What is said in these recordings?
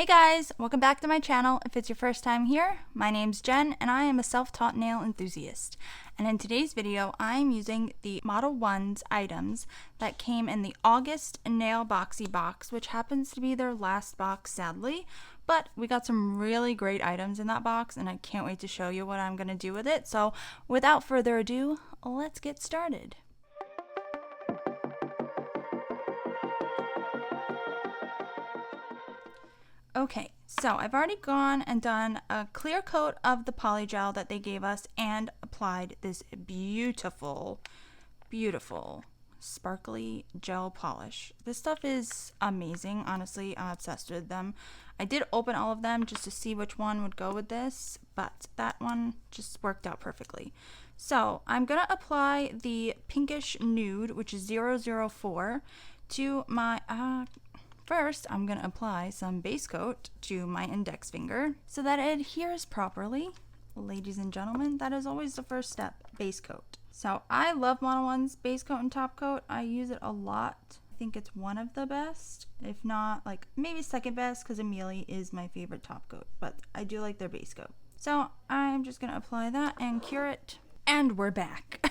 Hey guys, welcome back to my channel. If it's your first time here, my name's Jen and I am a self-taught nail enthusiast. And in today's video, I'm using the Modelones items that came in the August Nailboxy box, which happens to be their last box, sadly. But we got some really great items in that box and I can't wait to show you what I'm going to do with it. So without further ado, let's get started. Okay, so I've already gone and done a clear coat of the polygel that they gave us and applied this beautiful sparkly gel polish. This stuff is amazing. Honestly, I'm obsessed with them. I did open all of them just to see which one would go with this, but that one just worked out perfectly. So I'm gonna apply the pinkish nude, which is 004, to my first, I'm going to apply some base coat to my index finger so that it adheres properly. Ladies and gentlemen, that is always the first step, base coat. So I love Modelones base coat and top coat. I use it a lot. I think it's one of the best, if not like maybe second best, because Amelie is my favorite top coat, but I do like their base coat. So I'm just going to apply that and cure it. And we're back.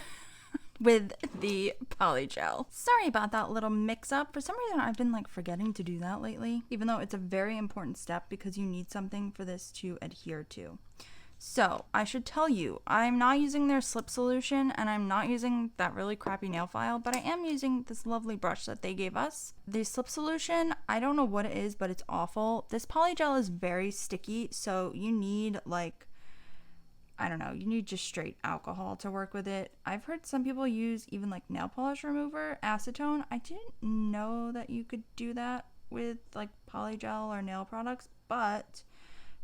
With the polygel. Sorry about that little mix up. For some reason I've been like forgetting to do that lately, even though it's a very important step because you need something for this to adhere to. So I should tell you, I'm not using their slip solution and I'm not using that really crappy nail file, but I am using this lovely brush that they gave us. The slip solution, I don't know what it is, but it's awful. This polygel is very sticky, so you need like, I don't know, you need just straight alcohol to work with it. I've heard some people use even like nail polish remover, acetone. I didn't know that you could do that with like polygel or nail products, but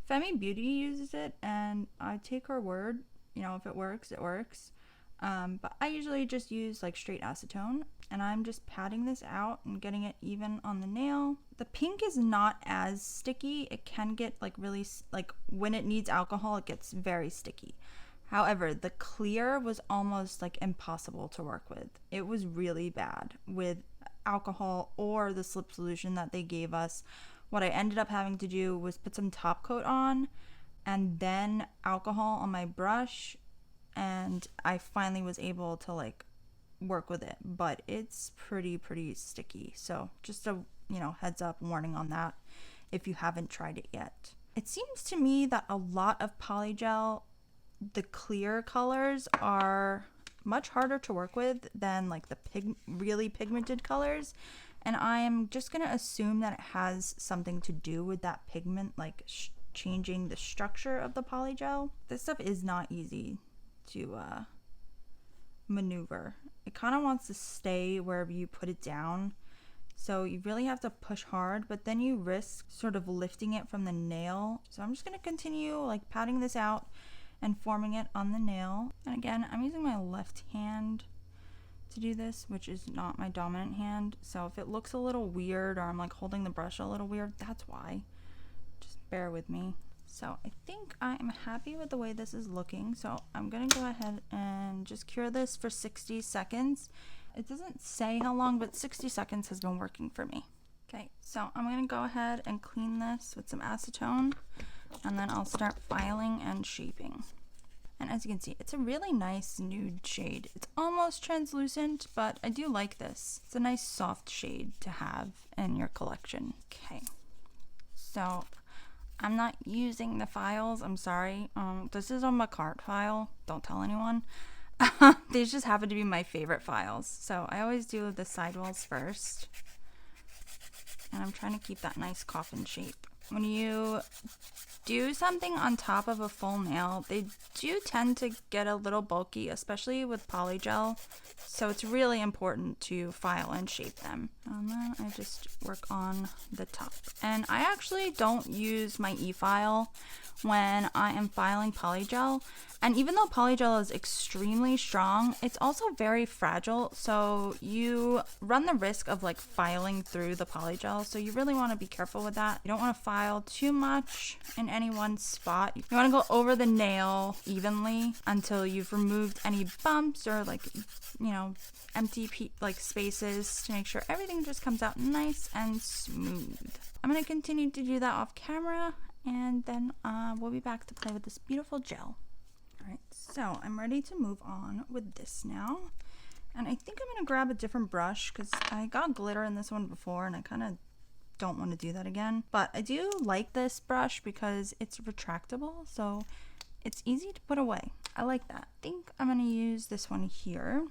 Femi Beauty uses it and I take her word. You know, if it works, it works. But I usually just use like straight acetone and I'm just patting this out and getting it even on the nail. The pink is not as sticky. It can get like really, like when it needs alcohol, it gets very sticky. However, the clear was almost like impossible to work with. It was really bad with alcohol or the slip solution that they gave us. What I ended up having to do was put some top coat on and then alcohol on my brush, and I finally was able to like work with it, but it's pretty sticky. So just a heads up warning on that if you haven't tried it yet. It seems to me that a lot of polygel, the clear colors are much harder to work with than like the really pigmented colors, and I'm just gonna assume that it has something to do with that pigment like changing the structure of the polygel. This stuff is not easy to maneuver. It kind of wants to stay wherever you put it down, so you really have to push hard, but then you risk sort of lifting it from the nail. So I'm just going to continue like patting this out and forming it on the nail. And again, I'm using my left hand to do this, which is not my dominant hand, so if it looks a little weird or I'm like holding the brush a little weird, that's why. Just bear with me. So I think I am happy with the way this is looking. So I'm going to go ahead and just cure this for 60 seconds. It doesn't say how long, but 60 seconds has been working for me. Okay, so I'm going to go ahead and clean this with some acetone, and then I'll start filing and shaping. And as you can see, it's a really nice nude shade. It's almost translucent, but I do like this. It's a nice soft shade to have in your collection. Okay, so I'm not using the files, I'm sorry. This is a Macart file, don't tell anyone. These just happen to be my favorite files. So I always do the sidewalls first. And I'm trying to keep that nice coffin shape. When you do something on top of a full nail, they do tend to get a little bulky, especially with polygel. So it's really important to file and shape them. And then I just work on the top. And I actually don't use my e-file when I am filing polygel. And even though polygel is extremely strong, it's also very fragile. So you run the risk of like filing through the polygel. So you really want to be careful with that. You don't want to file file too much in any one spot. You want to go over the nail evenly until you've removed any bumps or like, you know, empty like spaces to make sure everything just comes out nice and smooth. I'm going to continue to do that off camera, and then we'll be back to play with this beautiful gel. All right, so I'm ready to move on with this now. And I think I'm going to grab a different brush because I got glitter in this one before and I kind of don't want to do that again. But I do like this brush because it's retractable, so it's easy to put away. I like that. I think I'm going to use this one here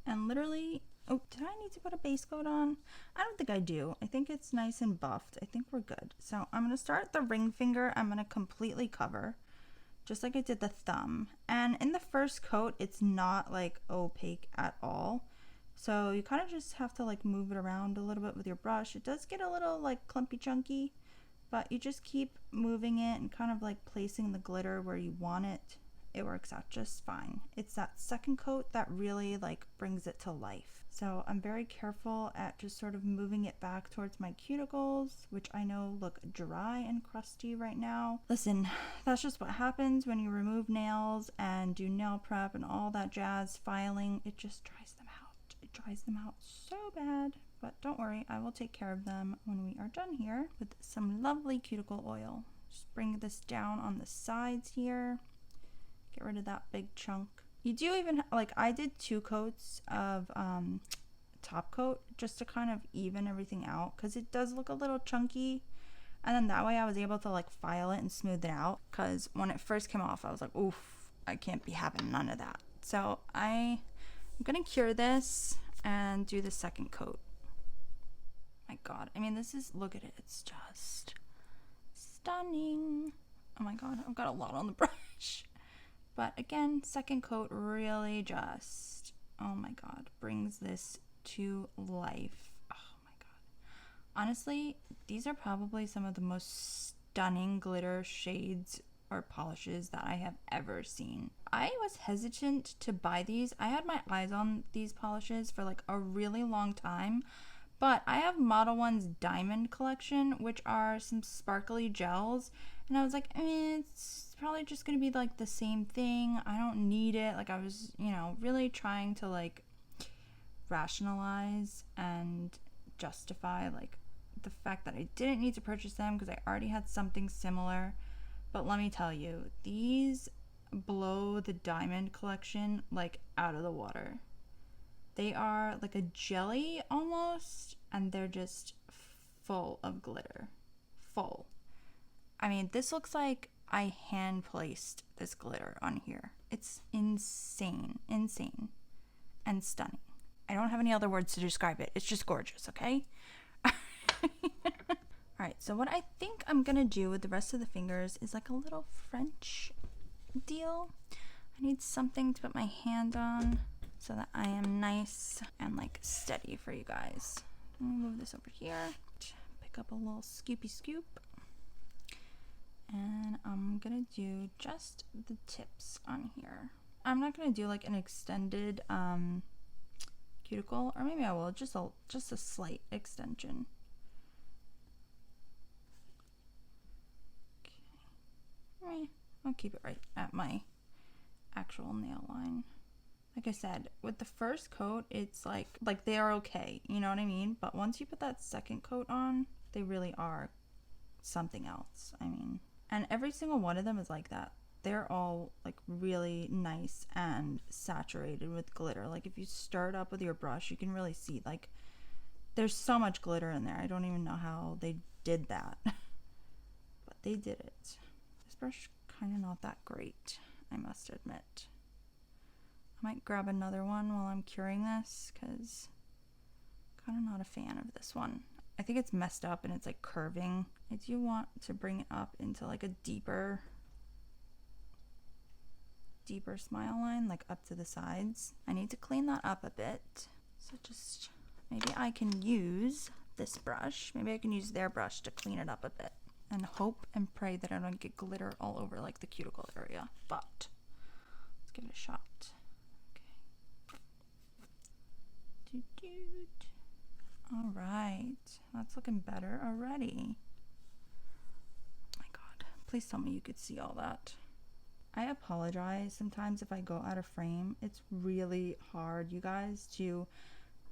and literally, oh, did I need to put a base coat on? I don't think I do. I think it's nice and buffed. I think we're good. So I'm going to start the ring finger. I'm going to completely cover, just like I did the thumb. And in the first coat, it's not like opaque at all. So you kind of just have to like move it around a little bit with your brush. It does get a little like clumpy chunky, but you just keep moving it and kind of like placing the glitter where you want it. It works out just fine. It's that second coat that really like brings it to life. So I'm very careful at just sort of moving it back towards my cuticles, which I know look dry and crusty right now. Listen, that's just what happens when you remove nails and do nail prep and all that jazz filing. It just dries them out. It dries them out so bad. But don't worry, I will take care of them when we are done here with some lovely cuticle oil. Just bring this down on the sides here. Get rid of that big chunk. You do even, like I did 2 coats of top coat just to kind of even everything out because it does look a little chunky. And then that way I was able to like file it and smooth it out, because when it first came off I was like, oof, I can't be having none of that. So I'm gonna cure this and do the second coat. My god, I mean, this is, look at it, it's just stunning. Oh my god, I've got a lot on the brush. But again, second coat really just, oh my god, brings this to life. Oh my god. Honestly, these are probably some of the most stunning glitter shades or polishes that I have ever seen. I was hesitant to buy these. I had my eyes on these polishes for like a really long time, but I have Modelones Diamond Collection, which are some sparkly gels, and I was like, it's probably just gonna be like the same thing. I don't need it. Like I was, you know, really trying to like rationalize and justify like the fact that I didn't need to purchase them because I already had something similar. But let me tell you, these blow the Diamond Collection like out of the water. They are like a jelly almost, and they're just full of glitter. Full. I mean, this looks like I hand placed this glitter on here. It's insane, insane, and stunning. I don't have any other words to describe it. It's just gorgeous, okay? Alright, so what I think I'm gonna do with the rest of the fingers is like a little French deal. I need something to put my hand on so that I am nice and like steady for you guys. Let me move this over here. Pick up a little scoopy scoop. And I'm gonna do just the tips on here. I'm not gonna do like an extended cuticle, or maybe I will, just a slight extension. Okay. I'll keep it right at my actual nail line. Like I said, with the first coat, it's like they are okay, you know what I mean? But once you put that second coat on, they really are something else. I mean, and every single one of them is like that. They're all like really nice and saturated with glitter. Like if you stir it up with your brush, you can really see like there's so much glitter in there. I don't even know how they did that, but they did it. This brush kind of not that great, I must admit. I might grab another one while I'm curing this because I'm kind of not a fan of this one. I think it's messed up and it's like curving. I do want to bring it up into like a deeper smile line, like up to the sides. I need to clean that up a bit. So just maybe I can use this brush. Maybe I can use their brush to clean it up a bit and hope and pray that I don't get glitter all over like the cuticle area. But let's give it a shot. All right, that's looking better already. Please tell me you could see all that. I apologize sometimes if I go out of frame. It's really hard, you guys, to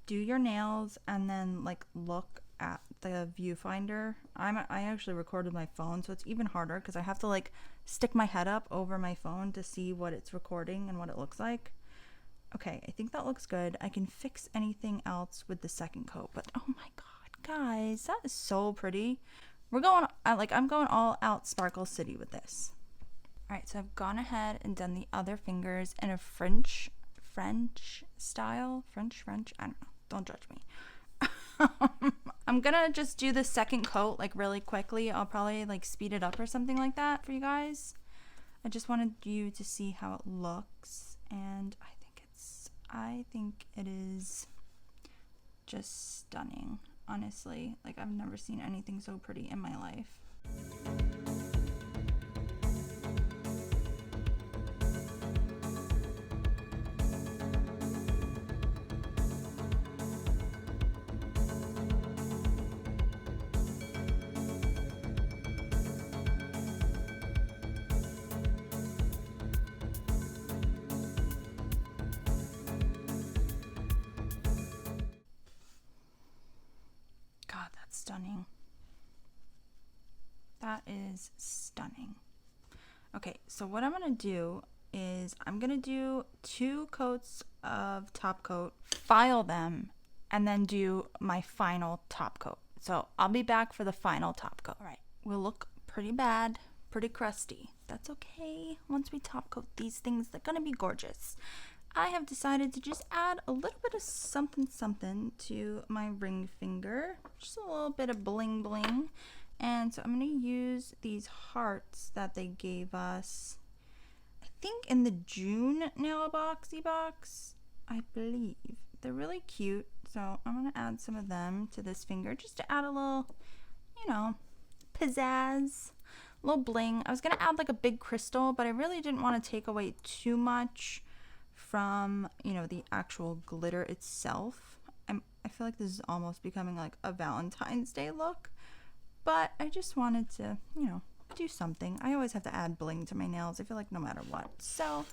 do your nails and then like look at the viewfinder. I actually recorded my phone, so it's even harder because I have to like stick my head up over my phone to see what it's recording and what it looks like. Okay, I think that looks good. I can fix anything else with the second coat, but oh my god, guys, that is so pretty. We're going I'm going all out Sparkle City with this. All right, so I've gone ahead and done the other fingers in a French style. French, I don't know. Don't judge me. I'm gonna just do the second coat like really quickly. I'll probably like speed it up or something like that for you guys. I just wanted you to see how it looks, and I think it is just stunning, honestly. Like, I've never seen anything so pretty in my life. Stunning. That is stunning. Okay, so what I'm gonna do is I'm gonna do 2 coats of top coat, file them, and then do my final top coat. So I'll be back for the final top coat. All right, we'll look pretty bad, pretty crusty. That's okay. Once we top coat these things, they're gonna be gorgeous. I have decided to just add a little bit of something to my ring finger. Just a little bit of bling bling. And so I'm going to use these hearts that they gave us, I think in the June Nailboxy box, I believe. They're really cute. So I'm going to add some of them to this finger just to add a little, you know, pizzazz, a little bling. I was going to add like a big crystal, but I really didn't want to take away too much from, you know, the actual glitter itself. I feel like this is almost becoming like a Valentine's Day look, but I just wanted to, you know, do something. I always have to add bling to my nails, I feel like, no matter what. So I'm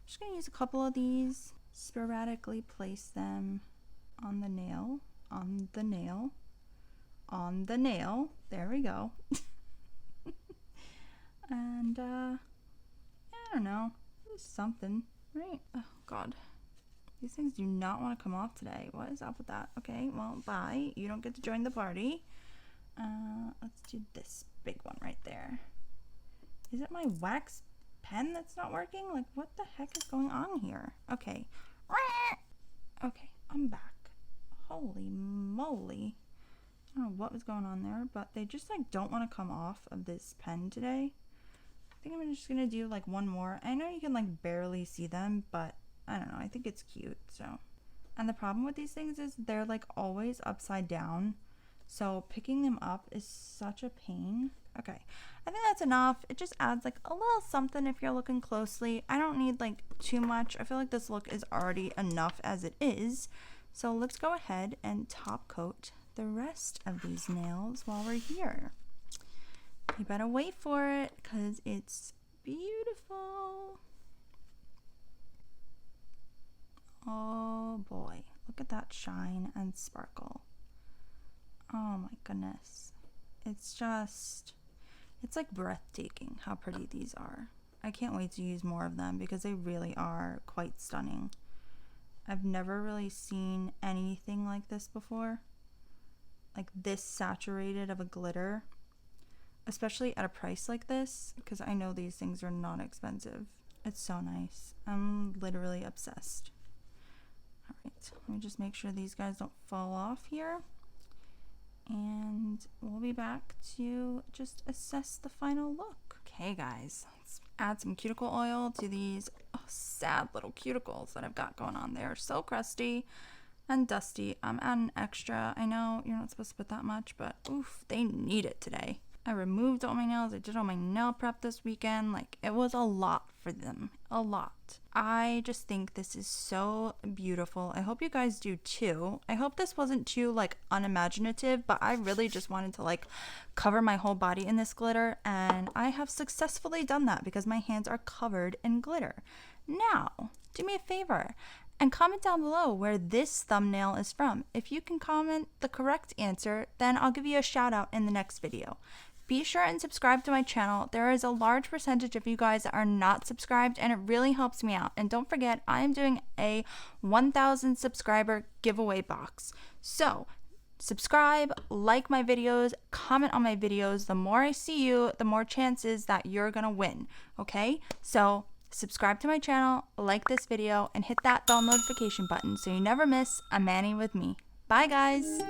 just gonna use a couple of these, sporadically place them on the nail, on the nail, on the nail. There we go. And I don't know, just something. Right. Oh god, these things do not want to come off today. What is up with that? Okay, well, bye, you don't get to join the party. Let's do this big one right there. Is it my wax pen that's not working? Like, what the heck is going on here? Okay. Okay, I'm back. Holy moly, I don't know what was going on there, but they just like don't want to come off of this pen today. I think I'm just gonna do like one more. I know you can like barely see them, but I don't know, I think it's cute. So, and the problem with these things is they're like always upside down, so picking them up is such a pain. Okay, I think that's enough. It just adds like a little something if you're looking closely. I don't need like too much. I feel like this look is already enough as it is. So let's go ahead and top coat the rest of these nails while we're here. You better wait for it because it's beautiful. Oh boy, look at that shine and sparkle. Oh my goodness. It's like breathtaking how pretty these are. I can't wait to use more of them because they really are quite stunning. I've never really seen anything like this before. Like this saturated of a glitter. Especially at a price like this, because I know these things are not expensive. It's so nice. I'm literally obsessed. All right, let me just make sure these guys don't fall off here. And we'll be back to just assess the final look. Okay, guys, let's add some cuticle oil to these sad little cuticles that I've got going on. They're so crusty and dusty. I'm adding extra. I know you're not supposed to put that much, but oof, they need it today. I removed all my nails. I did all my nail prep this weekend. Like, it was a lot for them. A lot. I just think this is so beautiful. I hope you guys do too. I hope this wasn't too like unimaginative, but I really just wanted to like cover my whole body in this glitter, and I have successfully done that because my hands are covered in glitter. Now, do me a favor and comment down below where this thumbnail is from. If you can comment the correct answer, then I'll give you a shout out in the next video. Be sure and subscribe to my channel. There is a large percentage of you guys that are not subscribed, and it really helps me out. And don't forget, I am doing a 1,000 subscriber giveaway box. So subscribe, like my videos, comment on my videos. The more I see you, the more chances that you're gonna win. Okay? So subscribe to my channel, like this video, and hit that bell notification button so you never miss a mani with me. Bye guys!